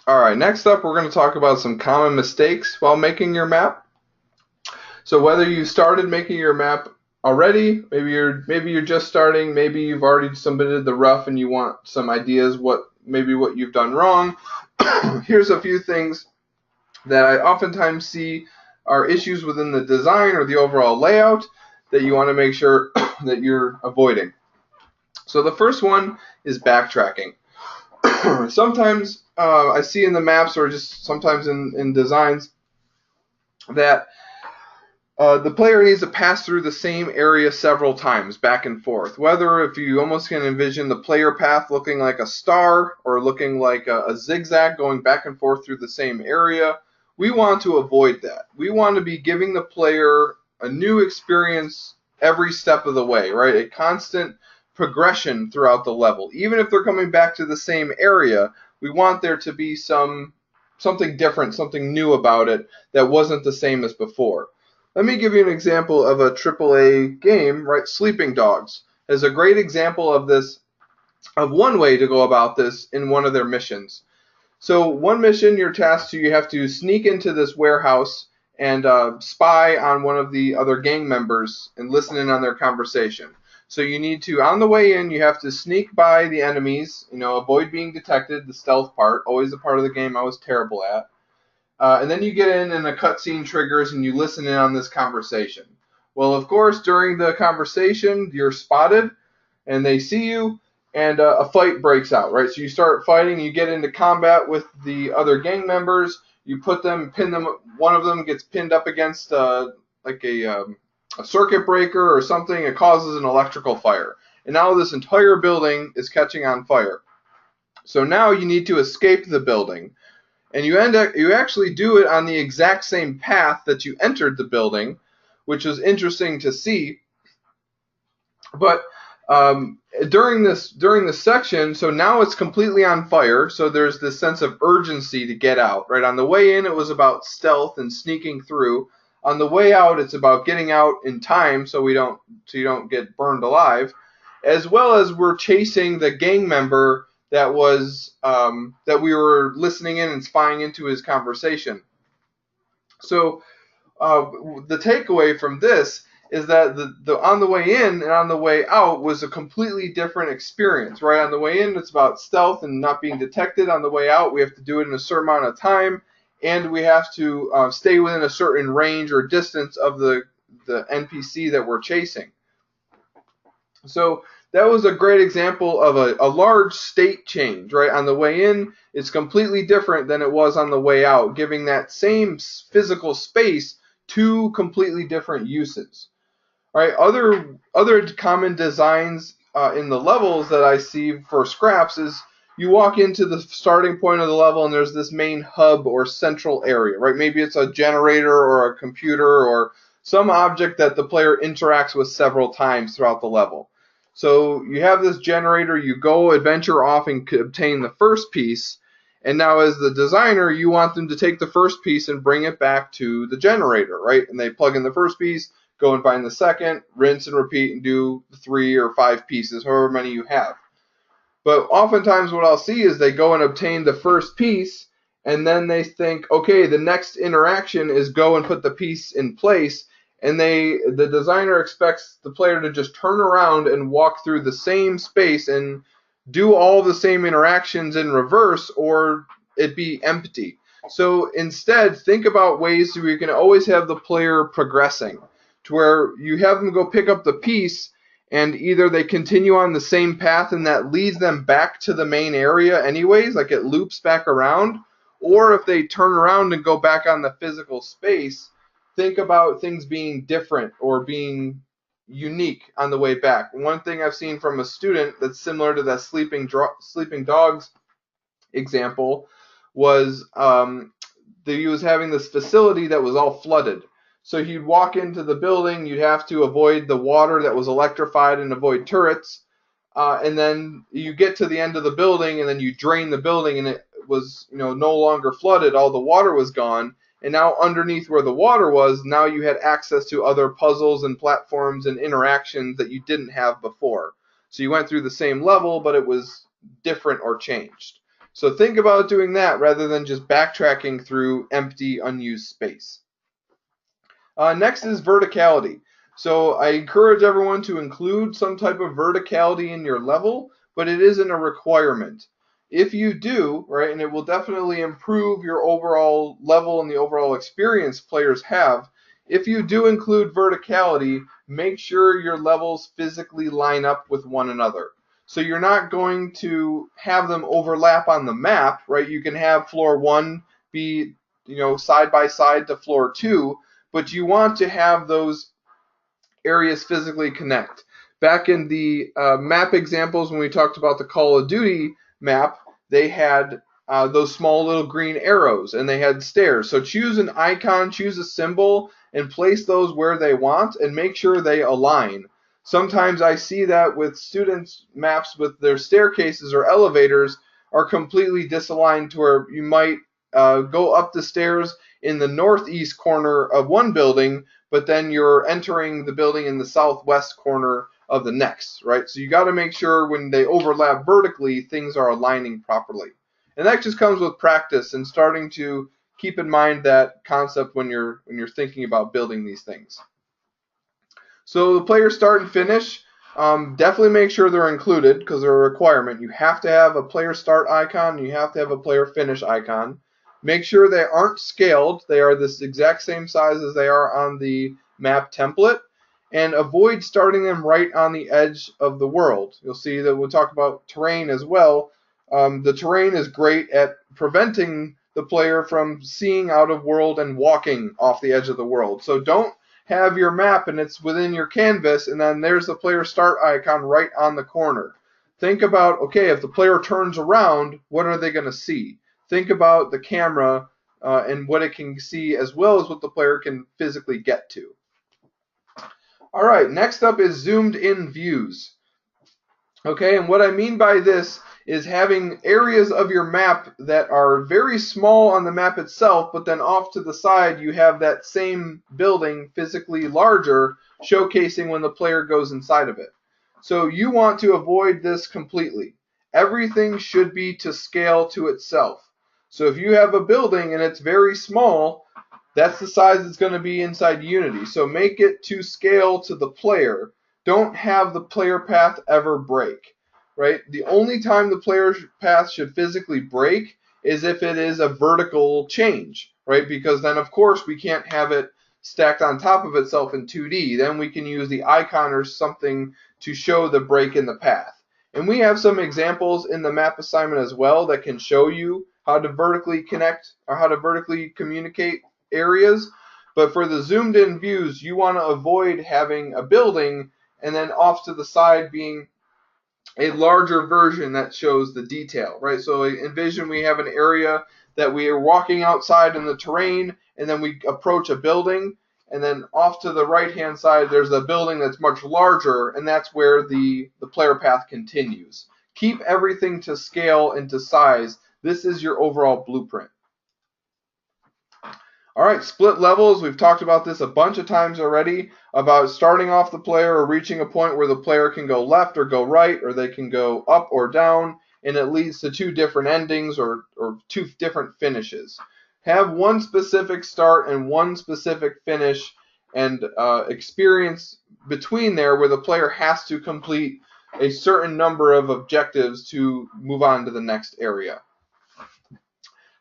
Alright, next up we're going to talk about some common mistakes while making your map. So whether you started making your map already, maybe you're just starting, maybe you've already submitted the rough and you want some ideas what you've done wrong. Here's a few things that I oftentimes see are issues within the design or the overall layout that you want to make sure that you're avoiding. So the first one is backtracking. Sometimes I see in the maps or just sometimes in designs that the player needs to pass through the same area several times, back and forth. Whether if you almost can envision the player path looking like a star or looking like a zigzag going back and forth through the same area, we want to avoid that. We want to be giving the player a new experience every step of the way, right? A constant progression throughout the level. Even if they're coming back to the same area, we want there to be something different, something new about it that wasn't the same as before. Let me give you an example of a AAA game, right? Sleeping Dogs is a great example of this, of one way to go about this in one of their missions. So one mission you're tasked to, you have to sneak into this warehouse and spy on one of the other gang members and listen in on their conversation. So you need to, on the way in, you have to sneak by the enemies, avoid being detected, the stealth part, always a part of the game I was terrible at. And then you get in and a cutscene triggers and you listen in on this conversation. Well, of course, during the conversation, you're spotted and they see you and a fight breaks out, right? So you start fighting, you get into combat with the other gang members, you put them, pin them, one of them gets pinned up against like a circuit breaker or something, it causes an electrical fire. And now this entire building is catching on fire. So now you need to escape the building. And you actually do it on the exact same path that you entered the building, which is interesting to see. But during this section, so now it's completely on fire. So there's this sense of urgency to get out. Right on the way in, it was about stealth and sneaking through. On the way out, it's about getting out in time so you don't get burned alive, as well as we're chasing the gang member that we were listening in and spying into his conversation. So the takeaway from this is that the on the way in and on the way out was a completely different experience, right? On the way in, it's about stealth and not being detected. On the way out, we have to do it in a certain amount of time, and we have to stay within a certain range or distance of the NPC that we're chasing. So that was a great example of a large state change, right? On the way in, it's completely different than it was on the way out, giving that same physical space two completely different uses. Right? Other common designs in the levels that I see for scraps is you walk into the starting point of the level and there's this main hub or central area, right? Maybe it's a generator or a computer or some object that the player interacts with several times throughout the level. So you have this generator, you go adventure off and obtain the first piece, and now as the designer, you want them to take the first piece and bring it back to the generator, right? And they plug in the first piece, go and find the second, rinse and repeat, and do 3 or 5 pieces, however many you have. But oftentimes what I'll see is they go and obtain the first piece, and then they think, okay, the next interaction is go and put the piece in place, and the designer expects the player to just turn around and walk through the same space and do all the same interactions in reverse, or it be empty. So instead, think about ways where you can always have the player progressing, to where you have them go pick up the piece and either they continue on the same path and that leads them back to the main area anyways, like it loops back around, or if they turn around and go back on the physical space, think about things being different or being unique on the way back. One thing I've seen from a student that's similar to that sleeping dogs example was he was having this facility that was all flooded. So he'd walk into the building, you'd have to avoid the water that was electrified and avoid turrets. And then you get to the end of the building and then you drain the building and it was no longer flooded, all the water was gone. And now underneath where the water was, now you had access to other puzzles and platforms and interactions that you didn't have before. So you went through the same level, but it was different or changed. So think about doing that rather than just backtracking through empty, unused space. Next is verticality. So I encourage everyone to include some type of verticality in your level, but it isn't a requirement. If you do, right, and it will definitely improve your overall level and the overall experience players have, if you do include verticality, make sure your levels physically line up with one another. So you're not going to have them overlap on the map, right? You can have floor 1 be, side by side to floor 2, but you want to have those areas physically connect. Back in the map examples when we talked about the Call of Duty map, they had those small little green arrows and they had stairs. So choose an icon, choose a symbol, and place those where they want and make sure they align. Sometimes I see that with students' maps with their staircases or elevators are completely disaligned to where you might go up the stairs in the northeast corner of one building, but then you're entering the building in the southwest corner of the next, right? So you got to make sure when they overlap vertically, things are aligning properly. And that just comes with practice and starting to keep in mind that concept when you're thinking about building these things. So the player start and finish, definitely make sure they're included because they're a requirement. You have to have a player start icon, and you have to have a player finish icon. Make sure they aren't scaled. They are this exact same size as they are on the map template. And avoid starting them right on the edge of the world. You'll see that we'll talk about terrain as well. The terrain is great at preventing the player from seeing out of world and walking off the edge of the world. So don't have your map and it's within your canvas and then there's the player start icon right on the corner. Think about, okay, if the player turns around, what are they going to see? Think about the camera and what it can see as well as what the player can physically get to. All right, next up is zoomed in views. Okay, and what I mean by this is having areas of your map that are very small on the map itself, but then off to the side you have that same building physically larger, showcasing when the player goes inside of it. So you want to avoid this completely. Everything should be to scale to itself. So if you have a building and it's very small, that's the size it's going to be inside Unity. So make it to scale to the player. Don't have the player path ever break, right? The only time the player path should physically break is if it is a vertical change, right? Because then, of course, we can't have it stacked on top of itself in 2D. Then we can use the icon or something to show the break in the path. And we have some examples in the map assignment as well that can show you how to vertically connect or how to vertically communicate areas. But for the zoomed in views, you want to avoid having a building and then off to the side being a larger version that shows the detail, right? So envision we have an area that we are walking outside in the terrain and then we approach a building and then off to the right hand side there's a building that's much larger and that's where the player path continues. Keep everything to scale and to size. This is your overall blueprint. All right, split levels. We've talked about this a bunch of times already, about starting off the player or reaching a point where the player can go left or go right, or they can go up or down, and it leads to two different endings or two different finishes. Have one specific start and one specific finish and experience between there where the player has to complete a certain number of objectives to move on to the next area.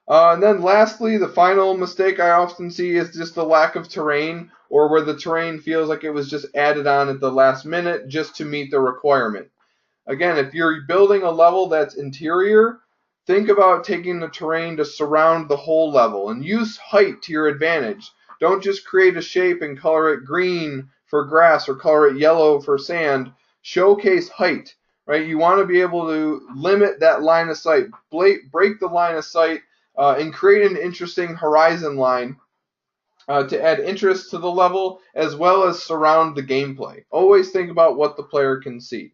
And then lastly, the final mistake I often see is just the lack of terrain, or where the terrain feels like it was just added on at the last minute just to meet the requirement. Again, if you're building a level that's interior, think about taking the terrain to surround the whole level and use height to your advantage. Don't just create a shape and color it green for grass or color it yellow for sand. Showcase height, right? You want to be able to limit that line of sight, break the line of sight, and create an interesting horizon line to add interest to the level as well as surround the gameplay. Always think about what the player can see.